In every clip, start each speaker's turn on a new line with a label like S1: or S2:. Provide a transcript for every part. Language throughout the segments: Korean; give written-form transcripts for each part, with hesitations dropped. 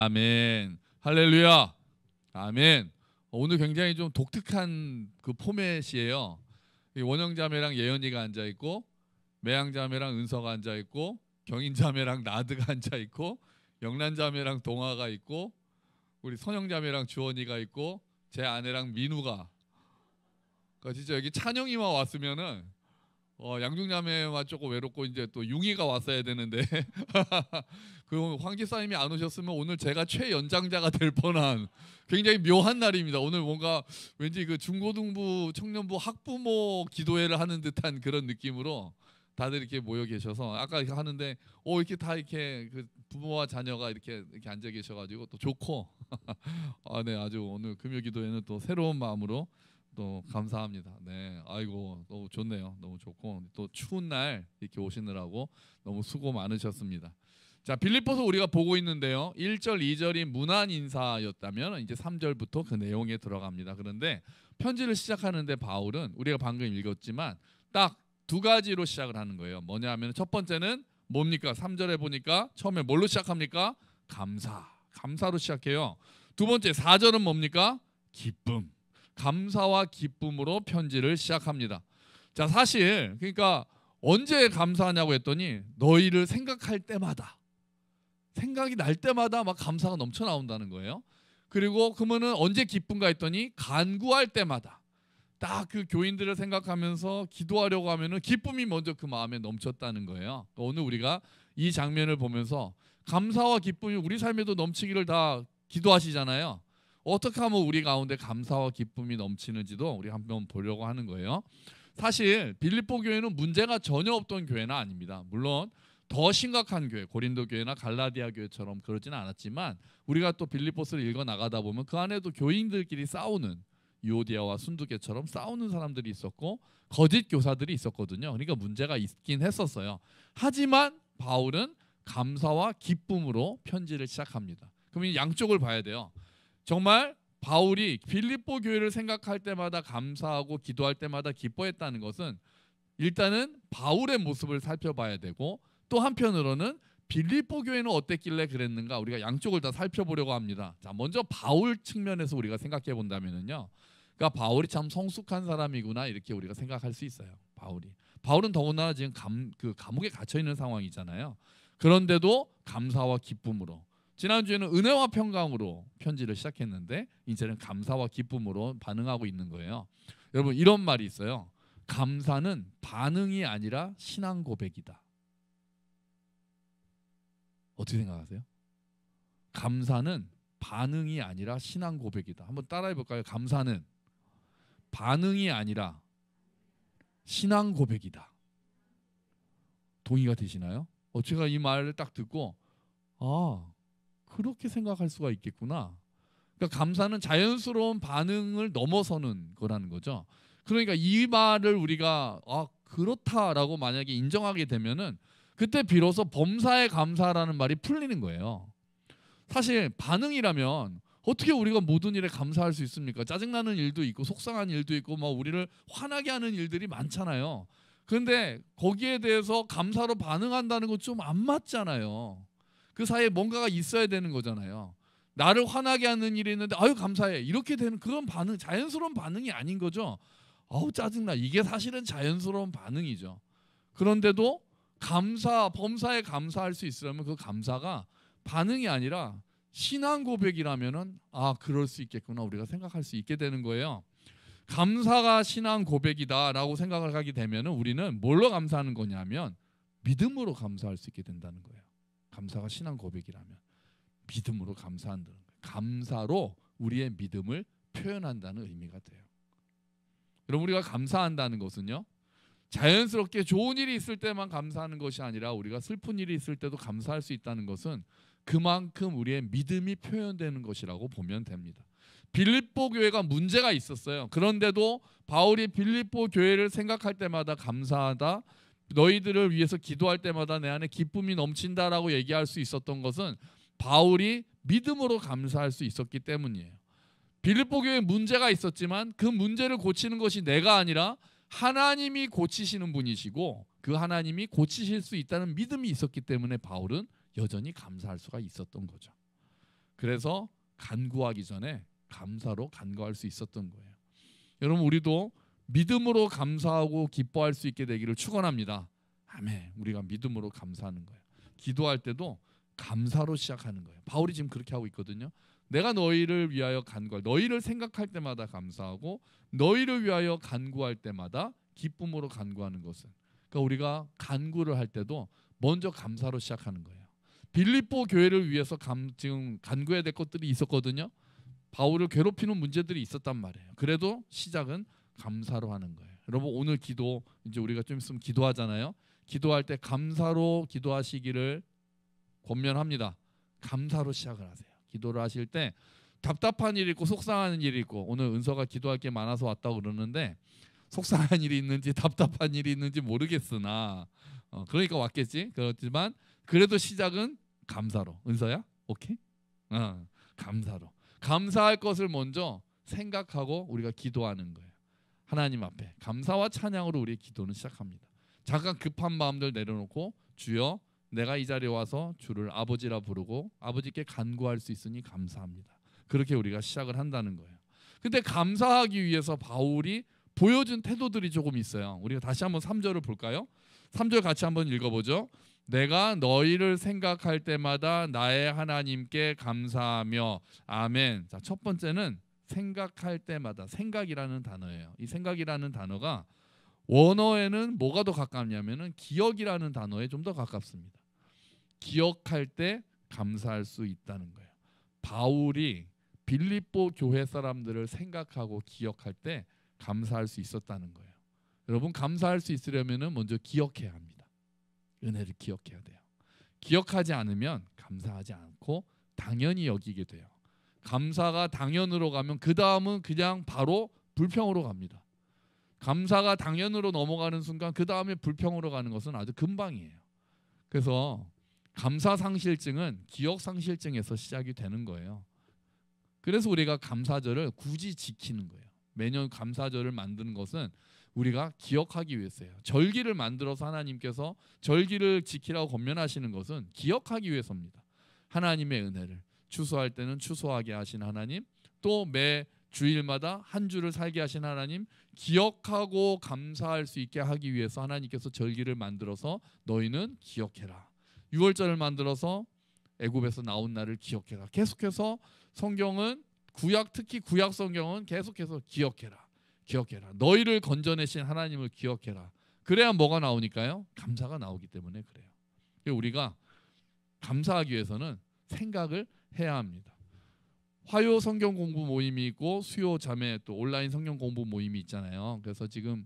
S1: 아멘. 할렐루야. 아멘. 오늘 굉장히 좀 독특한 그 포맷이에요. 원영자매랑 예언이가 앉아 있고, 매양자매랑 은서가 앉아 있고, 경인자매랑 나드가 앉아 있고, 영란자매랑 동아가 있고, 우리 선영자매랑 주원이가 있고, 제 아내랑 민우가. 그러니까 진짜 여기 찬영이만 왔으면은 양중자매와 조금 외롭고 이제 또 융이가 왔어야 되는데 그 황기사님이 안 오셨으면 오늘 제가 최연장자가 될 뻔한 굉장히 묘한 날입니다. 오늘 뭔가 왠지 그 중고등부 청년부 학부모 기도회를 하는 듯한 그런 느낌으로 다들 이렇게 모여 계셔서 아까 이렇게 하는데 이렇게 다 이렇게 그 부모와 자녀가 이렇게 앉아 계셔가지고 또 좋고 네, 아주 오늘 금요 기도회는 또 새로운 마음으로 또 감사합니다. 네, 아이고 너무 좋네요. 너무 좋고 또 추운 날 이렇게 오시느라고 너무 수고 많으셨습니다. 자, 빌립보서 우리가 보고 있는데요. 1절, 2절이 문안 인사였다면 이제 3절부터 그 내용에 들어갑니다. 그런데 편지를 시작하는데 바울은 우리가 방금 읽었지만 딱 두 가지로 시작을 하는 거예요. 뭐냐면 첫 번째는 뭡니까? 3절에 보니까 처음에 뭘로 시작합니까? 감사로 시작해요. 두 번째 4절은 뭡니까? 기쁨. 감사와 기쁨으로 편지를 시작합니다. 자, 사실 그러니까 언제 감사하냐고 했더니 너희를 생각할 때마다, 생각이 날 때마다 막 감사가 넘쳐 나온다는 거예요. 그리고 그러면은 언제 기쁜가 했더니 간구할 때마다 딱 그 교인들을 생각하면서 기도하려고 하면은 기쁨이 먼저 그 마음에 넘쳤다는 거예요. 오늘 우리가 이 장면을 보면서 감사와 기쁨이 우리 삶에도 넘치기를 다 기도하시잖아요. 어떻게 하면 우리 가운데 감사와 기쁨이 넘치는지도 우리 한번 보려고 하는 거예요. 사실 빌립보 교회는 문제가 전혀 없던 교회는 아닙니다. 물론 더 심각한 교회, 고린도 교회나 갈라디아 교회처럼 그러지는 않았지만 우리가 또 빌립보서를 읽어 나가다 보면 그 안에도 교인들끼리 싸우는, 유오디아와 순두계처럼 싸우는 사람들이 있었고 거짓 교사들이 있었거든요. 그러니까 문제가 있긴 했었어요. 하지만 바울은 감사와 기쁨으로 편지를 시작합니다. 그럼 양쪽을 봐야 돼요. 정말 바울이 빌립보 교회를 생각할 때마다 감사하고 기도할 때마다 기뻐했다는 것은 일단은 바울의 모습을 살펴봐야 되고 또 한편으로는 빌립보 교회는 어땠길래 그랬는가 우리가 양쪽을 다 살펴보려고 합니다. 자, 먼저 바울 측면에서 우리가 생각해 본다면은요. 그러니까 바울이 참 성숙한 사람이구나 이렇게 우리가 생각할 수 있어요. 바울은 더군다나 지금 감옥에 갇혀 있는 상황이잖아요. 그런데도 감사와 기쁨으로 지난주에는 은혜와 평강으로 편지를 시작했는데 이제는 감사와 기쁨으로 반응하고 있는 거예요. 여러분 이런 말이 있어요. 감사는 반응이 아니라 신앙 고백이다. 어떻게 생각하세요? 감사는 반응이 아니라 신앙 고백이다. 한번 따라해 볼까요? 감사는 반응이 아니라 신앙 고백이다. 동의가 되시나요? 제가 이 말을 딱 듣고 그렇게 생각할 수가 있겠구나. 그러니까 감사는 자연스러운 반응을 넘어서는 거라는 거죠. 그러니까 이 말을 우리가 그렇다라고 만약에 인정하게 되면은 그때 비로소 범사에 감사라는 말이 풀리는 거예요. 사실 반응이라면 어떻게 우리가 모든 일에 감사할 수 있습니까? 짜증나는 일도 있고 속상한 일도 있고 막 우리를 화나게 하는 일들이 많잖아요. 그런데 거기에 대해서 감사로 반응한다는 건 좀 안 맞잖아요. 그 사이에 뭔가가 있어야 되는 거잖아요. 나를 화나게 하는 일이 있는데 아유 감사해 이렇게 되는 그런 반응, 자연스러운 반응이 아닌 거죠. 짜증나, 이게 사실은 자연스러운 반응이죠. 그런데도 범사에 감사할 수 있으려면 그 감사가 반응이 아니라 신앙 고백이라면은 그럴 수 있겠구나 우리가 생각할 수 있게 되는 거예요. 감사가 신앙 고백이다라고 생각을 하게 되면은 우리는 뭘로 감사하는 거냐면 믿음으로 감사할 수 있게 된다는 거예요. 감사가 신앙 고백이라면 믿음으로 감사한다는 거예요. 감사로 우리의 믿음을 표현한다는 의미가 돼요. 여러분 우리가 감사한다는 것은요. 자연스럽게 좋은 일이 있을 때만 감사하는 것이 아니라 우리가 슬픈 일이 있을 때도 감사할 수 있다는 것은 그만큼 우리의 믿음이 표현되는 것이라고 보면 됩니다. 빌립보 교회가 문제가 있었어요. 그런데도 바울이 빌립보 교회를 생각할 때마다 감사하다, 너희들을 위해서 기도할 때마다 내 안에 기쁨이 넘친다라고 얘기할 수 있었던 것은 바울이 믿음으로 감사할 수 있었기 때문이에요. 빌립보 교회에 문제가 있었지만 그 문제를 고치는 것이 내가 아니라 하나님이 고치시는 분이시고 그 하나님이 고치실 수 있다는 믿음이 있었기 때문에 바울은 여전히 감사할 수가 있었던 거죠. 그래서 간구하기 전에 감사로 간구할 수 있었던 거예요. 여러분, 우리도 믿음으로 감사하고 기뻐할 수 있게 되기를 축원합니다. 아멘. 우리가 믿음으로 감사하는 거예요. 기도할 때도 감사로 시작하는 거예요. 바울이 지금 그렇게 하고 있거든요. 내가 너희를 위하여 간구할, 너희를 생각할 때마다 감사하고 너희를 위하여 간구할 때마다 기쁨으로 간구하는 것은, 그러니까 우리가 간구를 할 때도 먼저 감사로 시작하는 거예요. 빌립보 교회를 위해서 지금 간구해야 될 것들이 있었거든요. 바울을 괴롭히는 문제들이 있었단 말이에요. 그래도 시작은 감사로 하는 거예요. 여러분, 오늘 기도 이제 우리가 좀 있으면 기도하잖아요. 기도할 때 감사로 기도하시기를 권면합니다. 감사로 시작을 하세요. 기도를 하실 때 답답한 일이 있고 속상한 일이 있고, 오늘 은서가 기도할 게 많아서 왔다고 그러는데 속상한 일이 있는지 답답한 일이 있는지 모르겠으나 그러니까 왔겠지. 그렇지만 그래도 시작은 감사로. 은서야? 오케이? 감사로. 감사할 것을 먼저 생각하고 우리가 기도하는 거예요. 하나님 앞에 감사와 찬양으로 우리의 기도는 시작합니다. 잠깐 급한 마음들 내려놓고, 주여, 내가 이 자리에 와서 주를 아버지라 부르고 아버지께 간구할 수 있으니 감사합니다. 그렇게 우리가 시작을 한다는 거예요. 근데 감사하기 위해서 바울이 보여준 태도들이 조금 있어요. 우리가 다시 한번 3절을 볼까요? 3절 같이 한번 읽어보죠. 내가 너희를 생각할 때마다 나의 하나님께 감사하며. 아멘. 자, 첫 번째는 생각할 때마다, 생각이라는 단어예요. 이 생각이라는 단어가 원어에는 뭐가 더 가깝냐면은 기억이라는 단어에 좀 더 가깝습니다. 기억할 때 감사할 수 있다는 거예요. 바울이 빌립보 교회 사람들을 생각하고 기억할 때 감사할 수 있었다는 거예요. 여러분, 감사할 수 있으려면은 먼저 기억해야 합니다. 은혜를 기억해야 돼요. 기억하지 않으면 감사하지 않고 당연히 여기게 돼요. 감사가 당연으로 가면 그 다음은 그냥 바로 불평으로 갑니다. 감사가 당연으로 넘어가는 순간 그 다음에 불평으로 가는 것은 아주 금방이에요. 그래서 감사상실증은 기억상실증에서 시작이 되는 거예요. 그래서 우리가 감사절을 굳이 지키는 거예요. 매년 감사절을 만드는 것은 우리가 기억하기 위해서예요. 절기를 만들어서 하나님께서 절기를 지키라고 권면하시는 것은 기억하기 위해서입니다. 하나님의 은혜를 추수할 때는 추수하게 하신 하나님, 또 매 주일마다 한 주를 살게 하신 하나님, 기억하고 감사할 수 있게 하기 위해서 하나님께서 절기를 만들어서 너희는 기억해라. 유월절을 만들어서 애굽에서 나온 날을 기억해라. 계속해서 성경은 특히 구약 성경은 계속해서 기억해라. 기억해라. 너희를 건져내신 하나님을 기억해라. 그래야 뭐가 나오니까요? 감사가 나오기 때문에 그래요. 우리가 감사하기 위해서는 생각을 해야 합니다. 화요 성경 공부 모임이 있고 수요 자매 또 온라인 성경 공부 모임이 있잖아요. 그래서 지금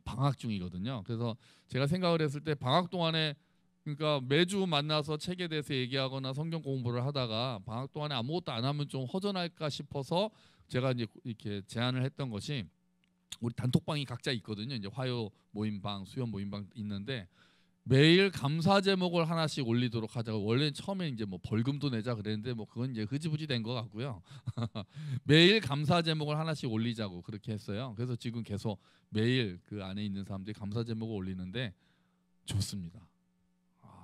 S1: 방학 중이거든요. 그래서 제가 생각을 했을 때 방학 동안에, 그러니까 매주 만나서 책에 대해서 얘기하거나 성경 공부를 하다가 방학 동안에 아무것도 안 하면 좀 허전할까 싶어서 제가 이제 이렇게 제안을 했던 것이, 우리 단톡방이 각자 있거든요. 이제 화요 모임방, 수요 모임방 있는데 매일 감사 제목을 하나씩 올리도록 하자고. 원래 처음에 이제 뭐 벌금도 내자 그랬는데 뭐 그건 이제 흐지부지 된 것 같고요. 매일 감사 제목을 하나씩 올리자고 그렇게 했어요. 그래서 지금 계속 매일 그 안에 있는 사람들이 감사 제목을 올리는데 좋습니다.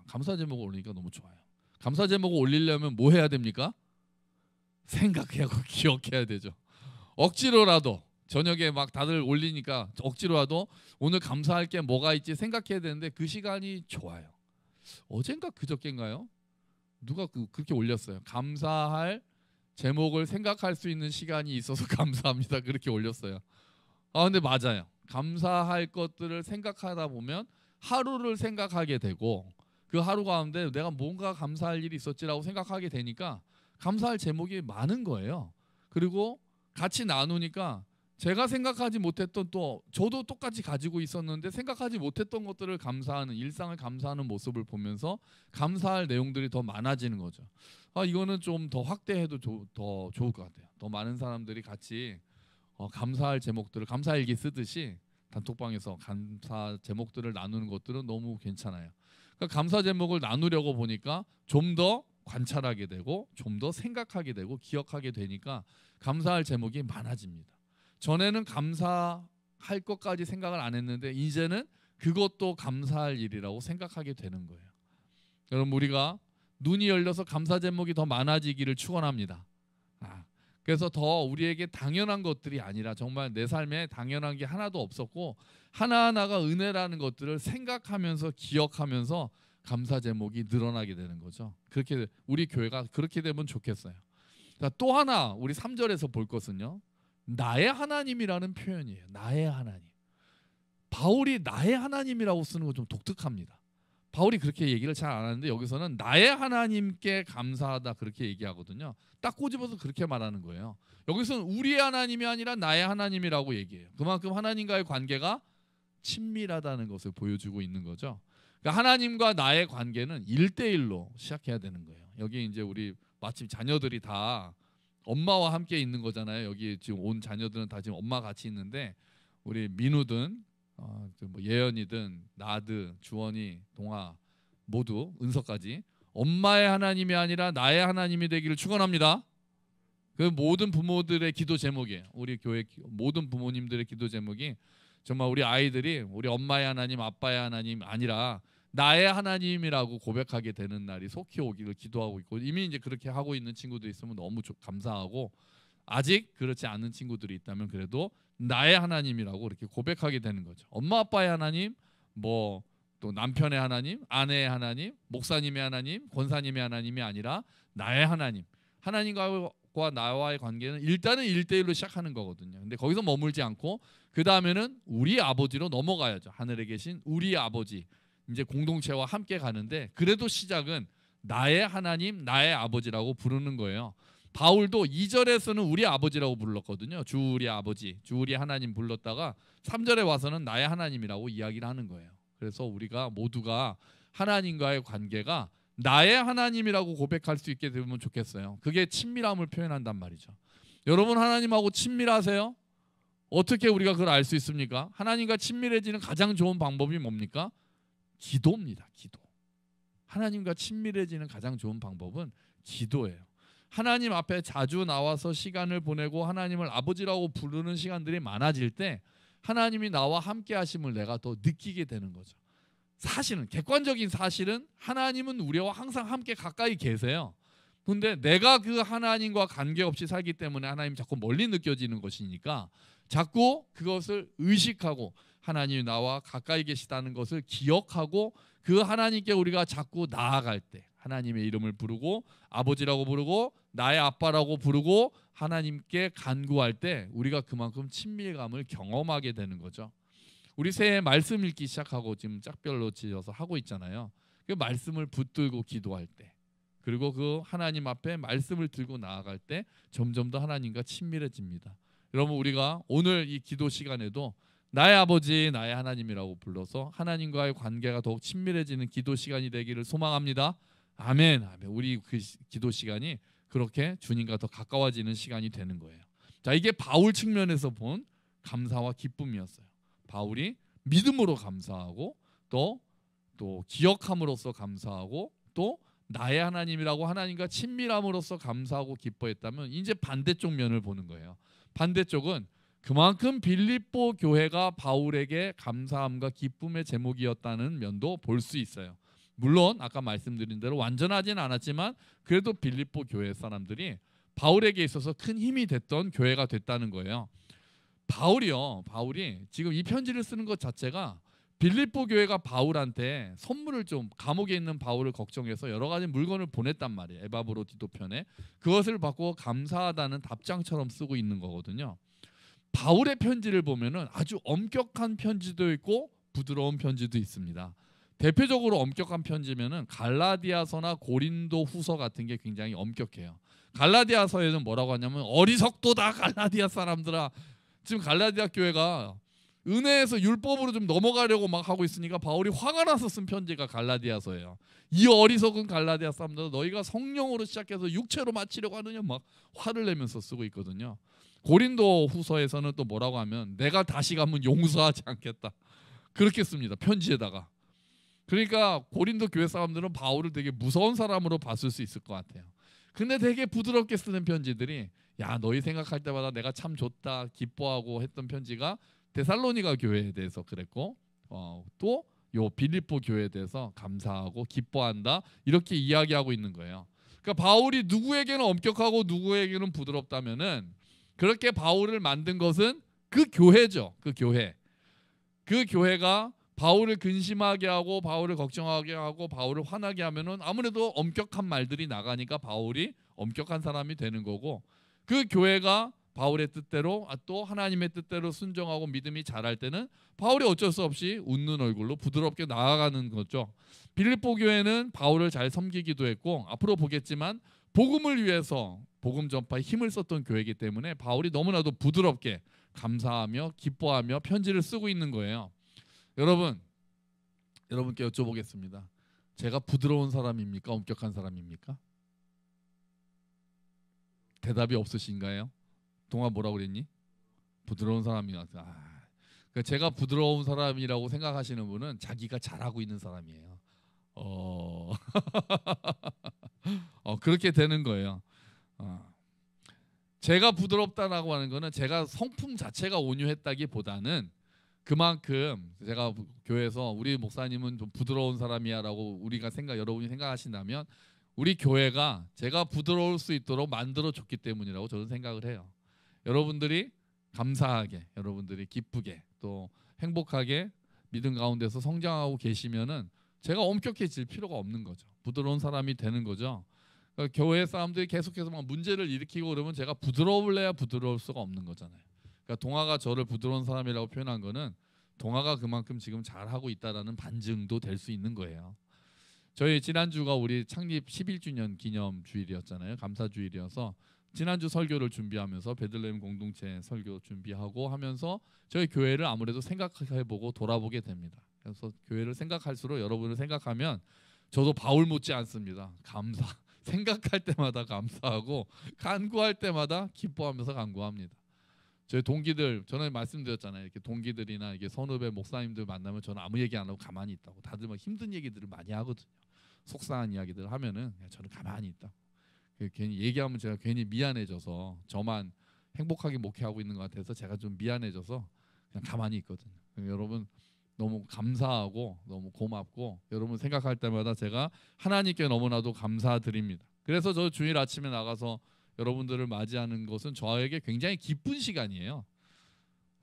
S1: 감사 제목을 올리니까 너무 좋아요. 감사 제목을 올리려면 뭐 해야 됩니까? 생각하고 기억해야 되죠. 억지로라도 저녁에 막 다들 올리니까 억지로라도 오늘 감사할 게 뭐가 있지 생각해야 되는데 그 시간이 좋아요. 어젠가 그저께인가요? 누가 그렇게 올렸어요. 감사할 제목을 생각할 수 있는 시간이 있어서 감사합니다. 그렇게 올렸어요. 근데 맞아요. 감사할 것들을 생각하다 보면 하루를 생각하게 되고, 그 하루 가운데 내가 뭔가 감사할 일이 있었지라고 생각하게 되니까 감사할 제목이 많은 거예요. 그리고 같이 나누니까 제가 생각하지 못했던, 또 저도 똑같이 가지고 있었는데 생각하지 못했던 것들을 감사하는, 일상을 감사하는 모습을 보면서 감사할 내용들이 더 많아지는 거죠. 이거는 좀 더 확대해도 더 좋을 것 같아요. 더 많은 사람들이 같이 감사할 제목들을 감사일기 쓰듯이 단톡방에서 감사 제목들을 나누는 것들은 너무 괜찮아요. 그러니까 감사 제목을 나누려고 보니까 좀 더 관찰하게 되고 좀 더 생각하게 되고 기억하게 되니까 감사할 제목이 많아집니다. 전에는 감사할 것까지 생각을 안 했는데 이제는 그것도 감사할 일이라고 생각하게 되는 거예요. 여러분, 우리가 눈이 열려서 감사 제목이 더 많아지기를 축원합니다. 그래서 더 우리에게 당연한 것들이 아니라 정말 내 삶에 당연한 게 하나도 없었고 하나하나가 은혜라는 것들을 생각하면서 기억하면서 감사 제목이 늘어나게 되는 거죠. 그렇게 우리 교회가 그렇게 되면 좋겠어요. 자, 또 하나 우리 3절에서 볼 것은요. 나의 하나님이라는 표현이에요. 나의 하나님. 바울이 나의 하나님이라고 쓰는 건 좀 독특합니다. 바울이 그렇게 얘기를 잘 안 하는데 여기서는 나의 하나님께 감사하다 그렇게 얘기하거든요. 딱 꼬집어서 그렇게 말하는 거예요. 여기서는 우리의 하나님이 아니라 나의 하나님이라고 얘기해요. 그만큼 하나님과의 관계가 친밀하다는 것을 보여주고 있는 거죠. 그러니까 하나님과 나의 관계는 1대1로 시작해야 되는 거예요. 여기 이제 우리 마침 자녀들이 다 엄마와 함께 있는 거잖아요. 여기 지금 온 자녀들은 다 지금 엄마 같이 있는데 우리 민우든 뭐 예연이든 나드, 주원이, 동아 모두 은서까지 엄마의 하나님이 아니라 나의 하나님이 되기를 축원합니다. 그 모든 부모들의 기도 제목이에요. 우리 교회 모든 부모님들의 기도 제목이 정말 우리 아이들이 우리 엄마의 하나님, 아빠의 하나님 아니라 나의 하나님이라고 고백하게 되는 날이 속히 오기를 기도하고 있고 이미 이제 그렇게 하고 있는 친구들이 있으면 너무 감사하고 아직 그렇지 않은 친구들이 있다면 그래도 나의 하나님이라고 이렇게 고백하게 되는 거죠. 엄마 아빠의 하나님, 뭐 또 남편의 하나님, 아내의 하나님, 목사님의 하나님, 권사님의 하나님이 아니라 나의 하나님. 하나님과 나와의 관계는 일단은 1대1로 시작하는 거거든요. 근데 거기서 머물지 않고 그 다음에는 우리 아버지로 넘어가야죠. 하늘에 계신 우리 아버지. 이제 공동체와 함께 가는데 그래도 시작은 나의 하나님, 나의 아버지라고 부르는 거예요. 바울도 2절에서는 우리 아버지라고 불렀거든요. 주 우리 아버지, 주 우리 하나님 불렀다가 3절에 와서는 나의 하나님이라고 이야기를 하는 거예요. 그래서 우리가 모두가 하나님과의 관계가 나의 하나님이라고 고백할 수 있게 되면 좋겠어요. 그게 친밀함을 표현한단 말이죠. 여러분 하나님하고 친밀하세요? 어떻게 우리가 그걸 알 수 있습니까? 하나님과 친밀해지는 가장 좋은 방법이 뭡니까? 기도입니다. 기도. 하나님과 친밀해지는 가장 좋은 방법은 기도예요. 하나님 앞에 자주 나와서 시간을 보내고 하나님을 아버지라고 부르는 시간들이 많아질 때 하나님이 나와 함께 하심을 내가 더 느끼게 되는 거죠. 사실은 객관적인 사실은 하나님은 우리와 항상 함께 가까이 계세요. 근데 내가 그 하나님과 관계없이 살기 때문에 하나님이 자꾸 멀리 느껴지는 것이니까 자꾸 그것을 의식하고 하나님이 나와 가까이 계시다는 것을 기억하고 그 하나님께 우리가 자꾸 나아갈 때 하나님의 이름을 부르고 아버지라고 부르고 나의 아빠라고 부르고 하나님께 간구할 때 우리가 그만큼 친밀감을 경험하게 되는 거죠. 우리 새해 말씀 읽기 시작하고 지금 짝별로 지어서 하고 있잖아요. 그 말씀을 붙들고 기도할 때 그리고 그 하나님 앞에 말씀을 들고 나아갈 때 점점 더 하나님과 친밀해집니다. 여러분 우리가 오늘 이 기도 시간에도 나의 아버지 나의 하나님이라고 불러서 하나님과의 관계가 더욱 친밀해지는 기도 시간이 되기를 소망합니다. 아멘. 아멘. 우리 그 기도 시간이 그렇게 주님과 더 가까워지는 시간이 되는 거예요. 자, 이게 바울 측면에서 본 감사와 기쁨이었어요. 바울이 믿음으로 감사하고 또 기억함으로써 감사하고 또 나의 하나님이라고 하나님과 친밀함으로써 감사하고 기뻐했다면 이제 반대쪽 면을 보는 거예요. 반대쪽은 그만큼 빌립보 교회가 바울에게 감사함과 기쁨의 제목이었다는 면도 볼 수 있어요. 물론 아까 말씀드린 대로 완전하진 않았지만 그래도 빌립보 교회 사람들이 바울에게 있어서 큰 힘이 됐던 교회가 됐다는 거예요. 바울이 지금 이 편지를 쓰는 것 자체가 빌립보 교회가 바울한테 선물을 좀 감옥에 있는 바울을 걱정해서 여러 가지 물건을 보냈단 말이에요. 에바브로디도 편에 그것을 받고 감사하다는 답장처럼 쓰고 있는 거거든요. 바울의 편지를 보면은 아주 엄격한 편지도 있고 부드러운 편지도 있습니다. 대표적으로 엄격한 편지면은 갈라디아서나 고린도 후서 같은 게 굉장히 엄격해요. 갈라디아서에는 뭐라고 하냐면 어리석도다 갈라디아 사람들아. 지금 갈라디아 교회가 은혜에서 율법으로 좀 넘어가려고 막 하고 있으니까 바울이 화가 나서 쓴 편지가 갈라디아서예요. 이 어리석은 갈라디아 사람들 너희가 성령으로 시작해서 육체로 마치려고 하느냐 막 화를 내면서 쓰고 있거든요. 고린도 후서에서는 또 뭐라고 하면 내가 다시 가면 용서하지 않겠다 그렇게 씁니다. 편지에다가. 그러니까 고린도 교회 사람들은 바울을 되게 무서운 사람으로 봤을 수 있을 것 같아요. 근데 되게 부드럽게 쓰는 편지들이 야 너희 생각할 때마다 내가 참 좋다 기뻐하고 했던 편지가 데살로니가 교회에 대해서 그랬고 또 요 빌립보 교회에 대해서 감사하고 기뻐한다 이렇게 이야기하고 있는 거예요. 그러니까 바울이 누구에게는 엄격하고 누구에게는 부드럽다면은 그렇게 바울을 만든 것은 그 교회죠. 그 교회. 그 교회가 바울을 근심하게 하고 바울을 걱정하게 하고 바울을 화나게 하면은 아무래도 엄격한 말들이 나가니까 바울이 엄격한 사람이 되는 거고, 그 교회가 바울의 뜻대로 또 하나님의 뜻대로 순종하고 믿음이 자랄 때는 바울이 어쩔 수 없이 웃는 얼굴로 부드럽게 나아가는 거죠. 빌립보 교회는 바울을 잘 섬기기도 했고 앞으로 보겠지만 복음을 위해서 복음 전파에 힘을 썼던 교회이기 때문에 바울이 너무나도 부드럽게 감사하며 기뻐하며 편지를 쓰고 있는 거예요. 여러분께 여쭤보겠습니다. 제가 부드러운 사람입니까? 엄격한 사람입니까? 대답이 없으신가요? 동아 뭐라고 그랬니? 부드러운 사람이야. 그러니까 제가 부드러운 사람이라고 생각하시는 분은 자기가 잘하고 있는 사람이에요. 그렇게 되는 거예요. 제가 부드럽다라고 하는 거는 제가 성품 자체가 온유했다기보다는 그만큼 제가 교회에서 우리 목사님은 좀 부드러운 사람이야라고 여러분이 생각하신다면 우리 교회가 제가 부드러울 수 있도록 만들어 줬기 때문이라고 저는 생각을 해요. 여러분들이 감사하게, 여러분들이 기쁘게 또 행복하게 믿음 가운데서 성장하고 계시면은 제가 엄격해질 필요가 없는 거죠. 부드러운 사람이 되는 거죠. 그러니까 교회 사람들이 계속해서 막 문제를 일으키고 그러면 제가 부드러울래야 부드러울 수가 없는 거잖아요. 그러니까 동아가 저를 부드러운 사람이라고 표현한 거는 동아가 그만큼 지금 잘하고 있다라는 반증도 될 수 있는 거예요. 저희 지난주가 우리 창립 11주년 기념 주일이었잖아요. 감사 주일이어서 지난주 설교를 준비하면서 베들레헴 공동체 설교 준비하고 하면서 저희 교회를 아무래도 생각해보고 돌아보게 됩니다. 그래서 교회를 생각할수록 여러분을 생각하면 저도 바울 못지 않습니다. 생각할 때마다 감사하고 간구할 때마다 기뻐하면서 간구합니다. 저희 동기들, 저는 말씀드렸잖아요. 이렇게 동기들이나 이게 선후배 목사님들 만나면 저는 아무 얘기 안 하고 가만히 있다고. 다들 막 힘든 얘기들을 많이 하거든요. 속상한 이야기들을 하면은 저는 가만히 있다. 괜히 얘기하면 제가 괜히 미안해져서 저만 행복하게 목회하고 있는 것 같아서 제가 좀 미안해져서 그냥 가만히 있거든요. 여러분 너무 감사하고 너무 고맙고 여러분 생각할 때마다 제가 하나님께 너무나도 감사드립니다. 그래서 저 주일 아침에 나가서 여러분들을 맞이하는 것은 저에게 굉장히 기쁜 시간이에요.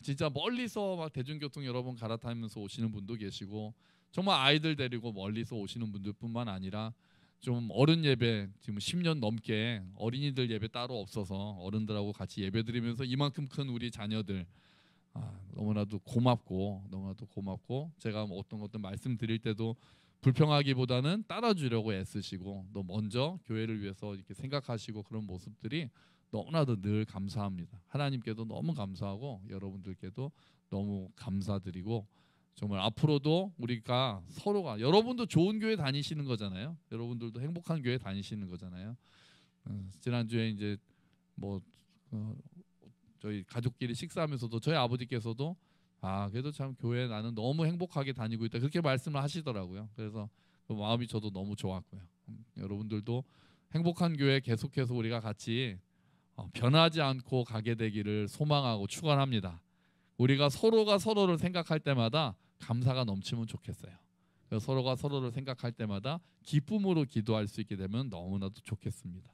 S1: 진짜 멀리서 막 대중교통 여러 번 갈아타면서 오시는 분도 계시고 정말 아이들 데리고 멀리서 오시는 분들뿐만 아니라 좀 어른 예배 지금 10년 넘게 어린이들 예배 따로 없어서 어른들하고 같이 예배 드리면서 이만큼 큰 우리 자녀들 너무나도 고맙고 제가 어떤 것들 말씀드릴 때도 불평하기보다는 따라주려고 애쓰시고 또 먼저 교회를 위해서 이렇게 생각하시고 그런 모습들이 너무나도 늘 감사합니다. 하나님께도 너무 감사하고 여러분들께도 너무 감사드리고 정말 앞으로도 우리가 서로가 여러분도 좋은 교회 다니시는 거잖아요. 여러분들도 행복한 교회 다니시는 거잖아요. 지난주에 이제 저희 가족끼리 식사하면서도 저희 아버지께서도 그래도 참 교회 나는 너무 행복하게 다니고 있다 그렇게 말씀을 하시더라고요. 그래서 그 마음이 저도 너무 좋았고요. 여러분들도 행복한 교회 계속해서 우리가 같이 변하지 않고 가게 되기를 소망하고 축원합니다. 우리가 서로가 서로를 생각할 때마다 감사가 넘치면 좋겠어요. 서로가 서로를 생각할 때마다 기쁨으로 기도할 수 있게 되면 너무나도 좋겠습니다.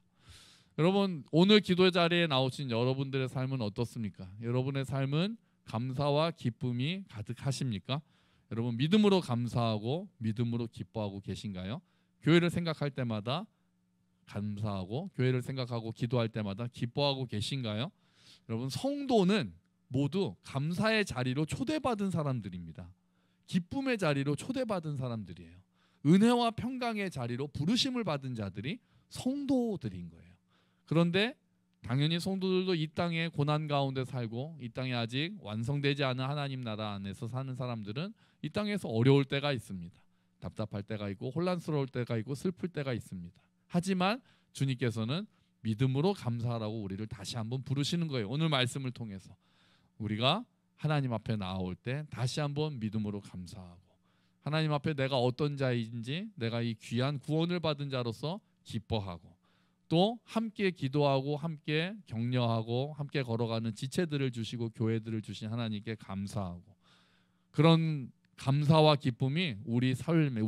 S1: 여러분 오늘 기도 자리에 나오신 여러분들의 삶은 어떻습니까? 여러분의 삶은 감사와 기쁨이 가득하십니까? 여러분 믿음으로 감사하고 믿음으로 기뻐하고 계신가요? 교회를 생각할 때마다 감사하고 교회를 생각하고 기도할 때마다 기뻐하고 계신가요? 여러분 성도는 모두 감사의 자리로 초대받은 사람들입니다. 기쁨의 자리로 초대받은 사람들이에요. 은혜와 평강의 자리로 부르심을 받은 자들이 성도들인 거예요. 그런데 당연히 성도들도 이 땅의 고난 가운데 살고 이 땅에 아직 완성되지 않은 하나님 나라 안에서 사는 사람들은 이 땅에서 어려울 때가 있습니다. 답답할 때가 있고 혼란스러울 때가 있고 슬플 때가 있습니다. 하지만 주님께서는 믿음으로 감사하라고 우리를 다시 한번 부르시는 거예요. 오늘 말씀을 통해서 우리가 하나님 앞에 나올 때 다시 한번 믿음으로 감사하고 하나님 앞에 내가 어떤 자인지 내가 이 귀한 구원을 받은 자로서 기뻐하고 또 함께 기도하고 함께 격려하고 함께 걸어가는 지체들을 주시고 교회들을 주신 하나님께 감사하고 그런 감사와 기쁨이 우리 삶에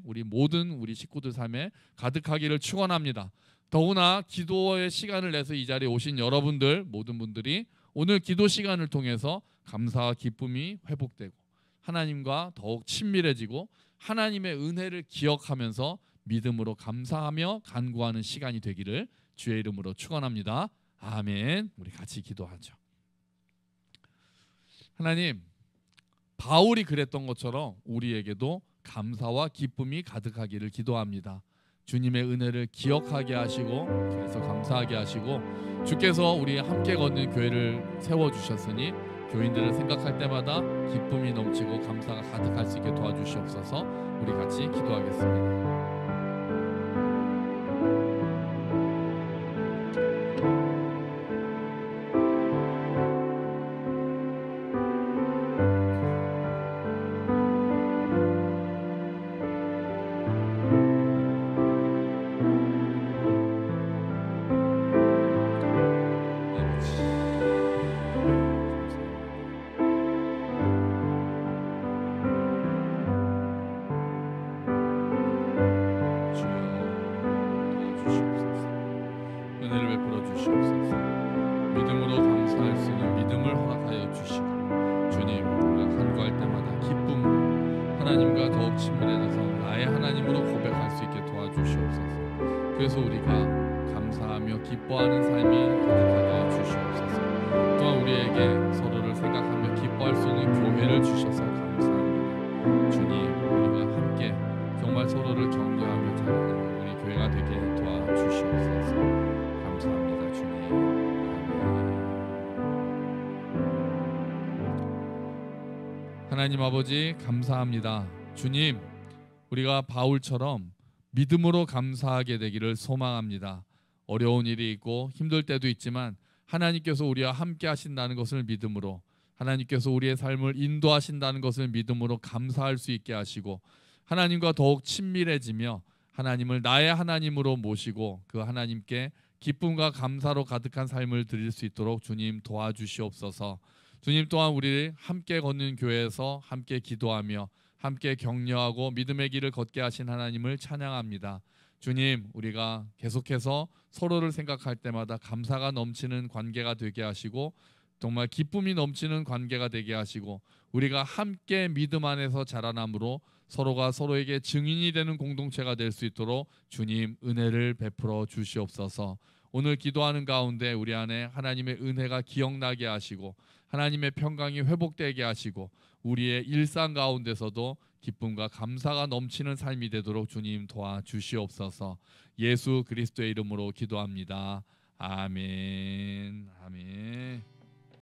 S1: 우리 모든 우리 식구들 삶에 가득하기를 축원합니다. 더구나 기도의 시간을 내서 이 자리에 오신 여러분들 모든 분들이 오늘 기도 시간을 통해서 감사와 기쁨이 회복되고 하나님과 더욱 친밀해지고 하나님의 은혜를 기억하면서 믿음으로 감사하며 간구하는 시간이 되기를 주의 이름으로 축원합니다. 아멘. 우리 같이 기도하죠. 하나님, 바울이 그랬던 것처럼 우리에게도 감사와 기쁨이 가득하기를 기도합니다. 주님의 은혜를 기억하게 하시고 그래서 감사하게 하시고 주께서 우리 함께 걷는 교회를 세워주셨으니 교인들을 생각할 때마다 기쁨이 넘치고 감사가 가득할 수 있게 도와주시옵소서. 우리 같이 기도하겠습니다. 믿음으로 감사할 수 있는 믿음을 허락하여 주시고 주님, 우리가 간구할 때마다 기쁨으로 하나님과 더욱 친밀해져서 나의 하나님으로 고백할 수 있게 도와주시옵소서. 그래서 우리가 감사하며 기뻐하는 삶이 가득하게 하여 주시옵소서. 또한 우리에게 서로를 생각하며 기뻐할 수 있는 교회를 주셔서 감사합니다. 주님, 우리가 함께 정말 서로를 격려하며 자라는 우리 교회가 되게 도와주시옵소서. 감사합니다, 주님. 하나님 아버지, 감사합니다. 주님, 우리가 바울처럼 믿음으로 감사하게 되기를 소망합니다. 어려운 일이 있고 힘들 때도 있지만 하나님께서 우리와 함께 하신다는 것을 믿음으로, 하나님께서 우리의 삶을 인도하신다는 것을 믿음으로 감사할 수 있게 하시고 하나님과 더욱 친밀해지며 하나님을 나의 하나님으로 모시고 그 하나님께 기쁨과 감사로 가득한 삶을 드릴 수 있도록 주님 도와주시옵소서. 주님, 또한 우리 함께 걷는 교회에서 함께 기도하며 함께 격려하고 믿음의 길을 걷게 하신 하나님을 찬양합니다. 주님, 우리가 계속해서 서로를 생각할 때마다 감사가 넘치는 관계가 되게 하시고 정말 기쁨이 넘치는 관계가 되게 하시고 우리가 함께 믿음 안에서 자라남으로 서로가 서로에게 증인이 되는 공동체가 될 수 있도록 주님 은혜를 베풀어 주시옵소서. 오늘 기도하는 가운데 우리 안에 하나님의 은혜가 기억나게 하시고 하나님의 평강이 회복되게 하시고 우리의 일상 가운데서도 기쁨과 감사가 넘치는 삶이 되도록 주님 도와주시옵소서. 예수 그리스도의 이름으로 기도합니다. 아멘.